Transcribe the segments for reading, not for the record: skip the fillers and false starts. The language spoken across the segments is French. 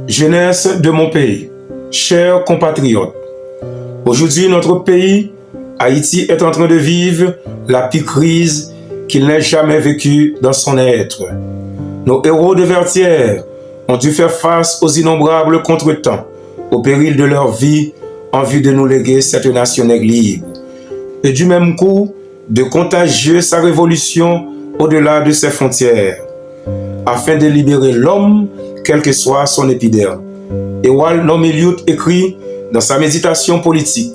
Jeunesse de mon pays, chers compatriotes, aujourd'hui notre pays, Haïti, est en train de vivre la pire crise qu'il n'ait jamais vécue dans son être. Nos héros de Vertières ont dû faire face aux innombrables contretemps, au péril de leur vie, en vue de nous léguer cette nation libre. Et du même coup, de contagier sa révolution au-delà de ses frontières, afin de libérer l'homme, quel que soit son épiderme. Ewal Nomeliut écrit dans sa méditation politique: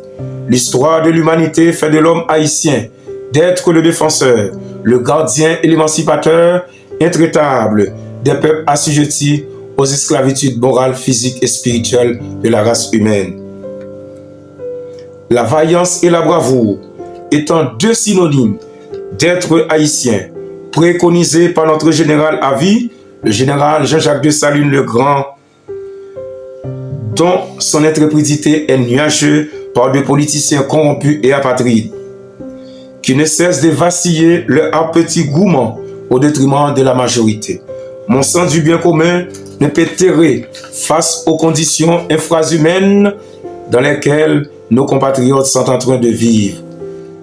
l'histoire de l'humanité fait de l'homme haïtien d'être le défenseur, le gardien et l'émancipateur intraitable des peuples assujettis aux esclavitudes morales, physiques et spirituelles de la race humaine. La vaillance et la bravoure étant deux synonymes d'être haïtien, préconisés par notre général à vie, le général Jean-Jacques de Salune le Grand, dont son intrépidité est nuageuse par des politiciens corrompus et apatrides, qui ne cessent de vaciller leur petit gourmand au détriment de la majorité. Mon sens du bien commun ne peut terrer face aux conditions infrahumaines dans lesquelles nos compatriotes sont en train de vivre.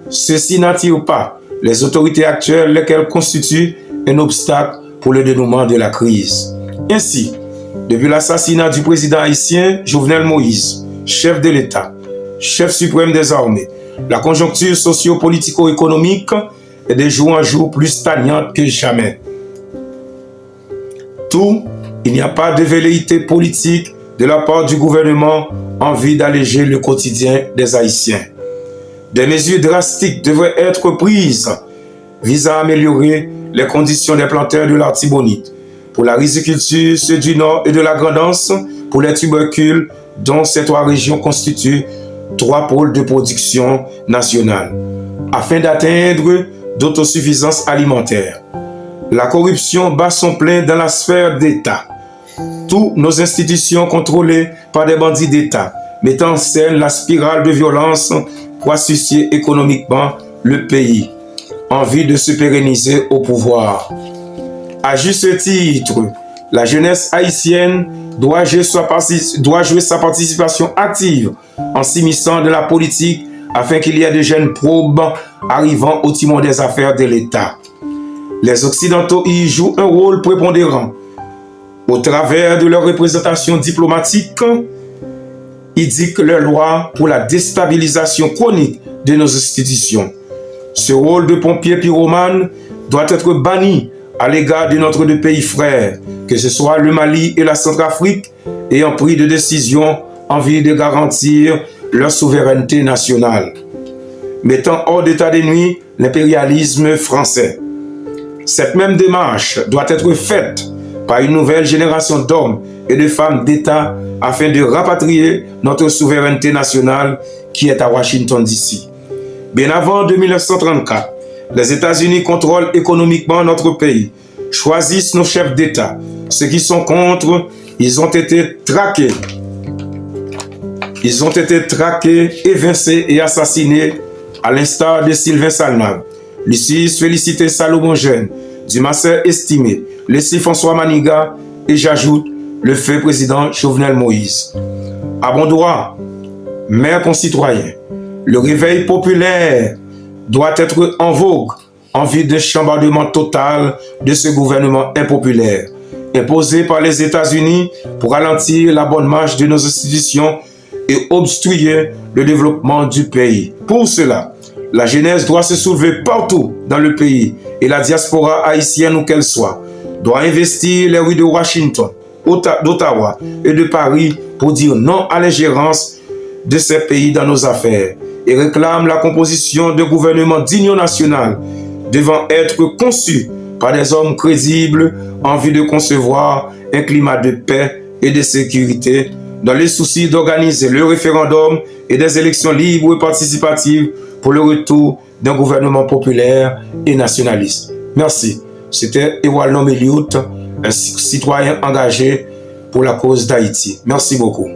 Ceci n'attire pas les autorités actuelles, lesquelles constituent un obstacle pour le dénouement de la crise. Ainsi, depuis l'assassinat du président haïtien Jovenel Moïse, chef de l'État, chef suprême des armées, la conjoncture socio-politico-économique est de jour en jour plus stagnante que jamais. Il n'y a pas de velléité politique de la part du gouvernement en vue d'alléger le quotidien des Haïtiens. Des mesures drastiques devraient être prises visant à améliorer les conditions des planteurs de l'artibonite, pour la riziculture, ceux du Nord et de la Grand'Anse, pour les tubercules, dont ces trois régions constituent trois pôles de production nationale, afin d'atteindre d'autosuffisance alimentaire. La corruption bat son plein dans la sphère d'État. Toutes nos institutions contrôlées par des bandits d'État, mettant en scène la spirale de violence pour asphyxier économiquement le pays, en vue de se pérenniser au pouvoir. À juste titre, la jeunesse haïtienne doit jouer sa participation active en s'immisçant de la politique afin qu'il y ait de jeunes probes arrivant au timon des affaires de l'État. Les Occidentaux y jouent un rôle prépondérant. Au travers de leur représentation diplomatique, ils dictent leurs lois pour la déstabilisation chronique de nos institutions. Ce rôle de pompier pyromane doit être banni à l'égard de notre deux pays frères, que ce soit le Mali et la Centrafrique, ayant pris des décisions en vue de garantir leur souveraineté nationale, mettant hors d'état de nuire l'impérialisme français. Cette même démarche doit être faite par une nouvelle génération d'hommes et de femmes d'État afin de rapatrier notre souveraineté nationale qui est à Washington DC. Bien avant 1934, les États-Unis contrôlent économiquement notre pays, choisissent nos chefs d'État. Ceux qui sont contre, ils ont été traqués. Ils ont été traqués, évincés et assassinés, à l'instar de Sylvain Salnave, Lucius Félicité Salomon Jeune, Dumasseur Estimé, Leslie François Maniga et j'ajoute le feu président Jovenel Moïse. À bon droit, mes concitoyens, le réveil populaire doit être en vogue en vue d'un chambardement total de ce gouvernement impopulaire, imposé par les États-Unis pour ralentir la bonne marche de nos institutions et obstruer le développement du pays. Pour cela, la jeunesse doit se soulever partout dans le pays et la diaspora haïtienne, où qu'elle soit, doit investir les rues de Washington, d'Ottawa et de Paris pour dire non à l'ingérence de ces pays dans nos affaires et réclame la composition de gouvernements d'union nationale devant être conçus par des hommes crédibles en vue de concevoir un climat de paix et de sécurité dans les soucis d'organiser le référendum et des élections libres et participatives pour le retour d'un gouvernement populaire et nationaliste. Merci. C'était Ewal Nomeliut, un citoyen engagé pour la cause d'Haïti. Merci beaucoup.